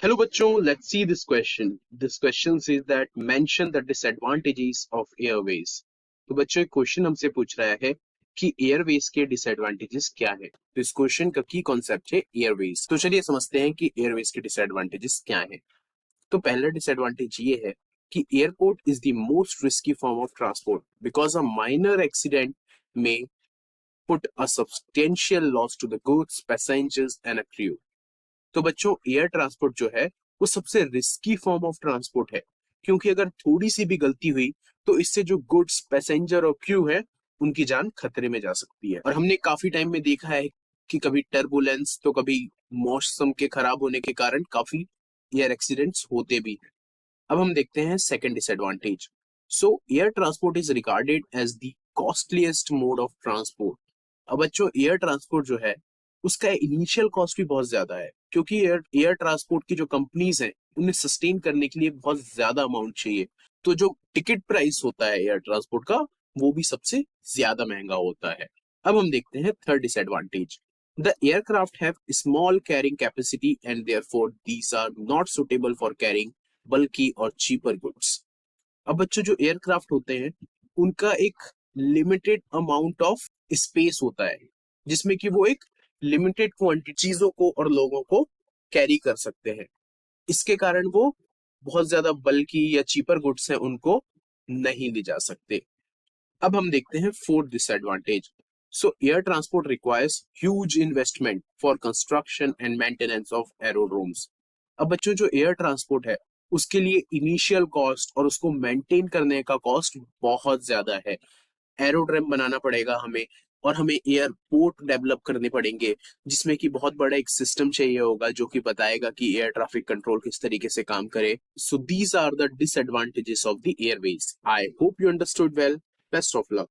Hello bachcho, let's see this question. This question says that mention the disadvantages of airways. तो बच्चों एक question हमसे पूछ रहा है कि एयरवेज के डिसएडवांटेजेस क्या है। तो इस क्वेश्चन का की कॉन्सेप्ट है एयरवेज। तो चलिए समझते हैं कि एयरवेज के डिसएडवांटेजेस क्या है। तो पहला डिसएडवांटेज ये है कि airport is the most risky form of transport because a minor accident में put a substantial loss to the goods passengers and a crew. तो बच्चों एयर ट्रांसपोर्ट जो है वो सबसे रिस्की फॉर्म ऑफ ट्रांसपोर्ट है, क्योंकि अगर थोड़ी सी भी गलती हुई तो इससे जो गुड्स पैसेंजर और क्रू है उनकी जान खतरे में जा सकती है। और हमने काफी टाइम में देखा है कि कभी टर्बुलेंस तो कभी मौसम के खराब होने के कारण काफी एयर एक्सीडेंट्स होते भी हैं। अब हम देखते हैं second disadvantage. So air transport is regarded as the costliest mode of transport. अब बच्चों एयर ट्रांसपोर्ट जो है उसका इनिशियल कॉस्ट भी बहुत ज्यादा है, क्योंकि एयर ट्रांसपोर्ट की जो कंपनीज हैं उन्हें सस्टेन करने के लिए बहुत ज्यादा अमाउंट चाहिए। तो जो टिकट प्राइस होता है एयर ट्रांसपोर्ट का वो भी सबसे ज्यादा महंगा होता है। अब हम देखते हैं third disadvantage. The aircraft have small carrying capacity and therefore these are not suitable for carrying बल्कि और चीपर गुड्स। अब बच्चों जो एयरक्राफ्ट होते हैं उनका एक लिमिटेड अमाउंट ऑफ स्पेस होता है, जिसमें कि वो एक लिमिटेड क्वांटिटी चीजों को और लोगों को कैरी कर सकते हैं। इसके कारण वो बहुत ज्यादा बल्कि या चीपर गुड्स हैं उनको नहीं ले जा सकते। अब हम देखते हैं fourth disadvantage. So air transport requires huge investment for construction and maintenance of aerodromes. अब बच्चों जो एयर ट्रांसपोर्ट है उसके लिए इनिशियल कॉस्ट और उसको मेंटेन करने का कॉस्ट बहुत ज्यादा है। एरोड्रम बनाना पड़ेगा हमें, और हमें एयरपोर्ट डेवलप करने पड़ेंगे जिसमें कि बहुत बड़ा एक सिस्टम चाहिए होगा जो कि बताएगा कि एयर ट्रैफिक कंट्रोल किस तरीके से काम करे। So these are the disadvantages of the airways. I hope you understood well. Best of luck.